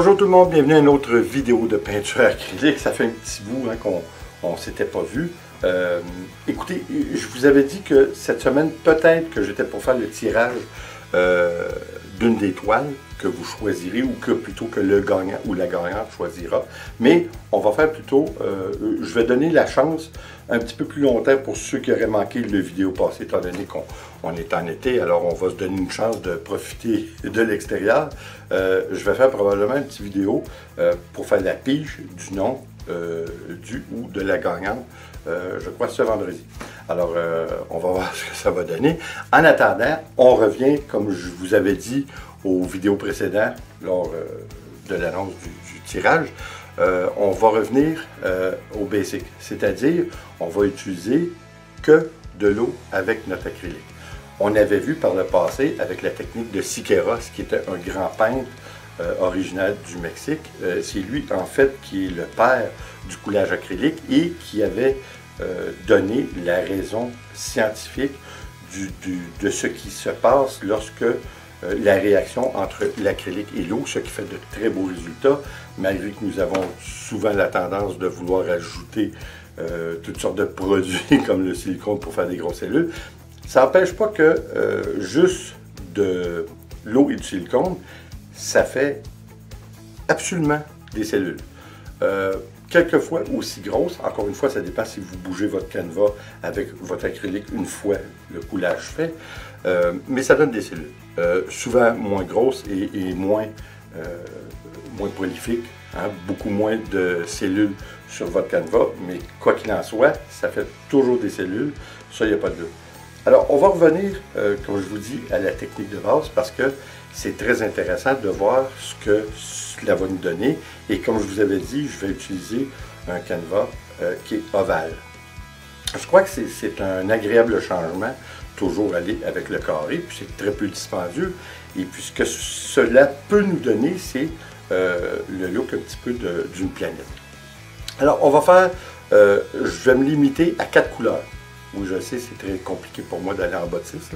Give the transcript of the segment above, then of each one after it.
Bonjour tout le monde, bienvenue à une autre vidéo de peinture acrylique. Ça fait un petit bout hein, qu'on ne s'était pas vu. Écoutez, je vous avais dit que cette semaine, peut-être que j'étais pour faire le tirage d'une des toiles que vous choisirez ou que plutôt que le gagnant ou la gagnante choisira. Mais on va faire plutôt, je vais donner la chance un petit peu plus longtemps pour ceux qui auraient manqué le vidéo passée, étant donné qu'on est en été, alors on va se donner une chance de profiter de l'extérieur. Je vais faire probablement une petite vidéo pour faire la pige du nom du ou de la gagnante, je crois ce vendredi. Alors, on va voir ce que ça va donner. En attendant, on revient, comme je vous avais dit aux vidéos précédentes, lors de l'annonce du tirage, on va revenir au basic, c'est-à-dire on va utiliser que de l'eau avec notre acrylique. On avait vu par le passé avec la technique de Siqueiros, qui était un grand peintre originaire du Mexique. C'est lui en fait qui est le père du coulage acrylique et qui avait donné la raison scientifique de ce qui se passe lorsque la réaction entre l'acrylique et l'eau, ce qui fait de très beaux résultats, malgré que nous avons souvent la tendance de vouloir ajouter toutes sortes de produits comme le silicone pour faire des grosses cellules. Ça n'empêche pas que juste de l'eau et du silicone, ça fait absolument des cellules. Quelquefois aussi grosses, encore une fois, ça dépend si vous bougez votre canevas avec votre acrylique une fois le coulage fait, mais ça donne des cellules. Souvent moins grosses et moins prolifiques, hein, beaucoup moins de cellules sur votre canevas, mais quoi qu'il en soit, ça fait toujours des cellules, ça il n'y a pas de doute. Alors on va revenir, comme je vous dis, à la technique de base parce que c'est très intéressant de voir ce que cela va nous donner. Et comme je vous avais dit, je vais utiliser un canevas qui est ovale. Je crois que c'est un agréable changement, toujours aller avec le carré, puis c'est très peu dispendieux. Et puis ce que cela peut nous donner, c'est le look un petit peu d'une planète. Alors on va faire, je vais me limiter à 4 couleurs. Oui, je sais, c'est très compliqué pour moi d'aller en bâtisse,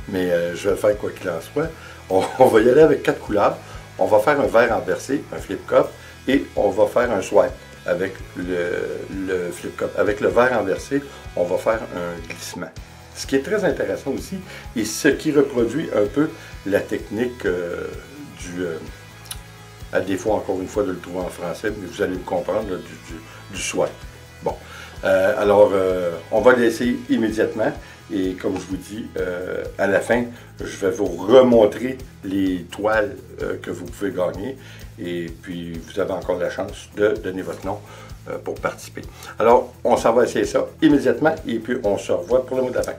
mais je vais le faire quoi qu'il en soit. On va y aller avec 4 couleurs. On va faire un vert renversé, un flip cup, et on va faire un swipe avec le flip cup. Avec le vert renversé, on va faire un glissement. Ce qui est très intéressant aussi, et ce qui reproduit un peu la technique à défaut encore une fois de le trouver en français, mais vous allez me comprendre, là, du swipe. Bon, alors on va l'essayer immédiatement. Et comme je vous dis, à la fin, je vais vous remontrer les toiles que vous pouvez gagner. Et puis, vous avez encore la chance de donner votre nom pour participer. Alors, on s'en va essayer ça immédiatement. Et puis, on se revoit pour le mot de la fin.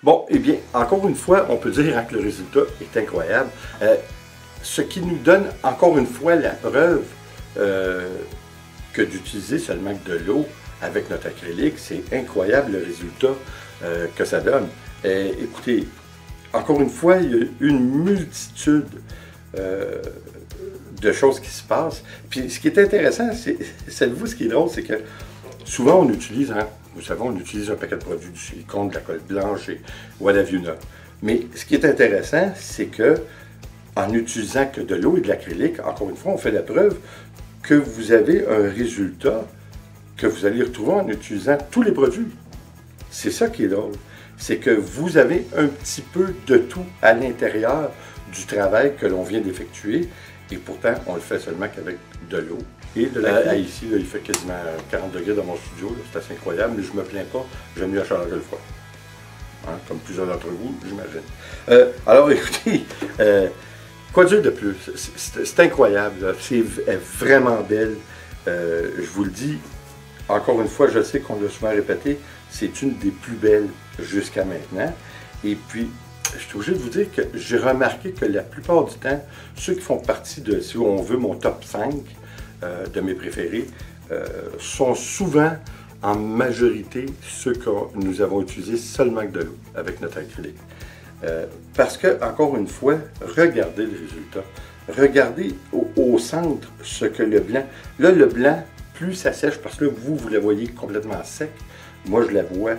Bon, eh bien, encore une fois, on peut dire que le résultat est incroyable. Ce qui nous donne encore une fois la preuve que d'utiliser seulement que de l'eau avec notre acrylique, c'est incroyable le résultat que ça donne. Écoutez, encore une fois, il y a une multitude de choses qui se passent. Puis ce qui est intéressant, savez-vous ce qui est drôle, c'est que souvent on utilise, hein, vous savez, on utilise un paquet de produits, du silicone, de la colle blanche et what have you not. Mais ce qui est intéressant, c'est que en utilisant que de l'eau et de l'acrylique, encore une fois, on fait la preuve que vous avez un résultat que vous allez retrouver en utilisant tous les produits. C'est ça qui est drôle. C'est que vous avez un petit peu de tout à l'intérieur du travail que l'on vient d'effectuer. Et pourtant, on le fait seulement qu'avec de l'eau et de la ici, là, il fait quasiment 40 degrés dans mon studio. C'est assez incroyable, mais je ne me plains pas. J'aime mieux la chaleur que le froid. Hein, comme plusieurs d'entre vous, j'imagine. Alors, écoutez, quoi dire de plus? C'est incroyable. C'est vraiment belle. Je vous le dis, encore une fois, je sais qu'on l'a souvent répété, c'est une des plus belles jusqu'à maintenant. Et puis, je suis obligé de vous dire que j'ai remarqué que la plupart du temps, ceux qui font partie de, si on veut, mon top 5 de mes préférés, sont souvent en majorité ceux que nous avons utilisés seulement que de l'eau avec notre acrylique. Parce que, encore une fois, regardez le résultat. Regardez au centre ce que le blanc... Là, le blanc, plus ça sèche, parce que là, vous la voyez complètement sec. Moi, je la vois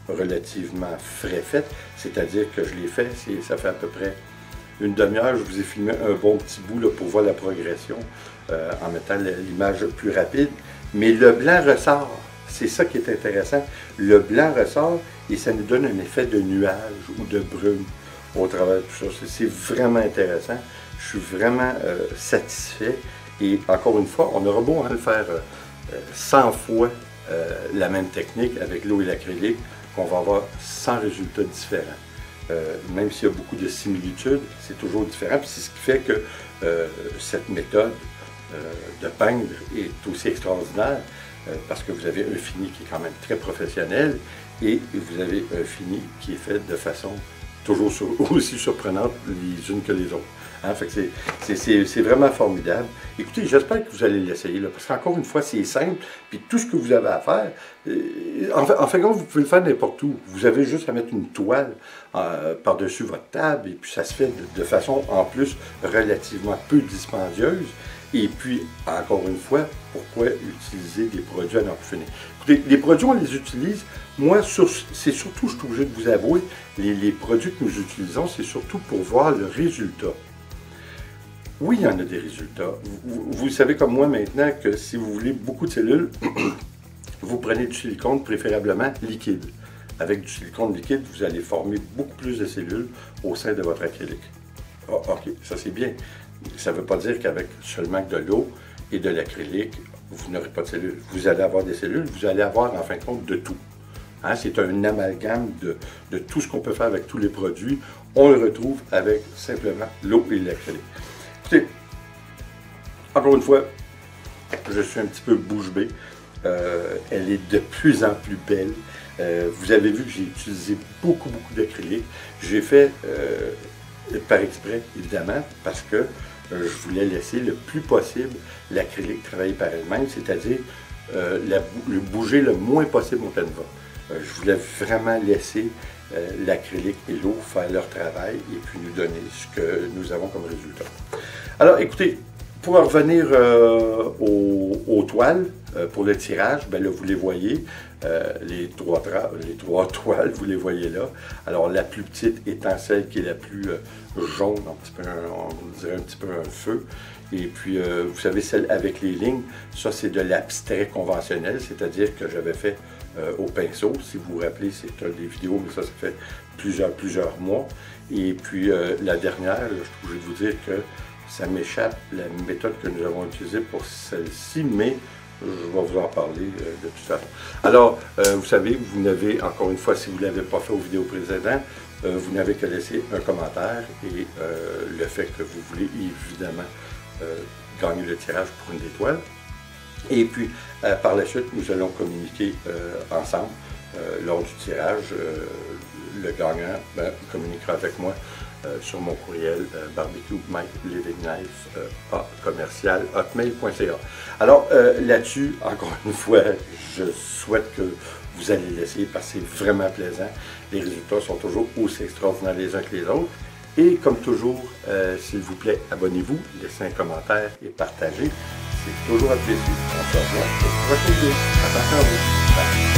relativement frais faite, c'est-à-dire que je l'ai fait, ça fait à peu près une demi-heure. Je vous ai filmé un bon petit bout là, pour voir la progression en mettant l'image plus rapide. Mais le blanc ressort. C'est ça qui est intéressant. Le blanc ressort et ça nous donne un effet de nuage ou de brume au travers de tout ça. C'est vraiment intéressant. Je suis vraiment satisfait. Et encore une fois, on aura beau le faire 100 fois la même technique avec l'eau et l'acrylique, qu'on va avoir 100 résultats différents. Même s'il y a beaucoup de similitudes, c'est toujours différent. Puis c'est ce qui fait que cette méthode de peindre est aussi extraordinaire parce que vous avez un fini qui est quand même très professionnel et vous avez un fini qui est fait de façon toujours aussi surprenante les unes que les autres. Hein? Fait que c'est vraiment formidable. Écoutez, j'espère que vous allez l'essayer, parce qu'encore une fois, c'est simple, puis tout ce que vous avez à faire, en fait, vous pouvez le faire n'importe où. Vous avez juste à mettre une toile par-dessus votre table, et puis ça se fait de façon, en plus, relativement peu dispendieuse. Et puis, encore une fois, pourquoi utiliser des produits à n'en plus finir? Écoutez, les produits, on les utilise. Moi, c'est surtout, je suis obligé de vous avouer, les produits que nous utilisons, c'est surtout pour voir le résultat. Oui, il y en a des résultats. Vous savez comme moi maintenant que si vous voulez beaucoup de cellules, vous prenez du silicone préférablement liquide. Avec du silicone liquide, vous allez former beaucoup plus de cellules au sein de votre acrylique. Oh, ok, ça c'est bien. Ça ne veut pas dire qu'avec seulement de l'eau et de l'acrylique, vous n'aurez pas de cellules. Vous allez avoir des cellules, vous allez avoir en fin de compte de tout. Hein, c'est un amalgame de tout ce qu'on peut faire avec tous les produits. On le retrouve avec simplement l'eau et l'acrylique. Écoutez, encore une fois, je suis un petit peu bouche bée. Elle est de plus en plus belle. Vous avez vu que j'ai utilisé beaucoup d'acrylique. J'ai fait par exprès, évidemment, parce que je voulais laisser le plus possible l'acrylique travailler par elle-même, c'est-à-dire le bouger le moins possible au canevas. Je voulais vraiment laisser l'acrylique et l'eau faire leur travail et puis nous donner ce que nous avons comme résultat. Alors, écoutez, pour en revenir aux toiles, pour le tirage, ben là, vous les voyez, les trois toiles, vous les voyez là. Alors, la plus petite étant celle qui est la plus jaune, on dirait un petit peu un feu. Et puis, vous savez, celle avec les lignes, ça, c'est de l'abstrait conventionnel, c'est-à-dire que j'avais fait au pinceau. Si vous vous rappelez, c'est des vidéos, mais ça fait plusieurs mois. Et puis, la dernière, je suis obligé de vous dire que ça m'échappe la méthode que nous avons utilisée pour celle-ci, mais je vais vous en parler de toute façon. Alors, vous savez, vous n'avez, encore une fois, si vous ne l'avez pas fait aux vidéos précédentes, vous n'avez qu'à laisser un commentaire et le fait que vous voulez évidemment gagner le tirage pour une étoile. Et puis, par la suite, nous allons communiquer ensemble lors du tirage, le gagnant communiquera avec moi sur mon courriel barbecue.mylivingnice@hotmail.ca. Alors là-dessus, encore une fois, je souhaite que vous allez l'essayer parce que c'est vraiment plaisant. Les résultats sont toujours aussi extraordinaires les uns que les autres. Et comme toujours, s'il vous plaît, abonnez-vous, laissez un commentaire et partagez. C'est toujours un plaisir. On se revoit au prochain vidéo. Attention à vous. Bye.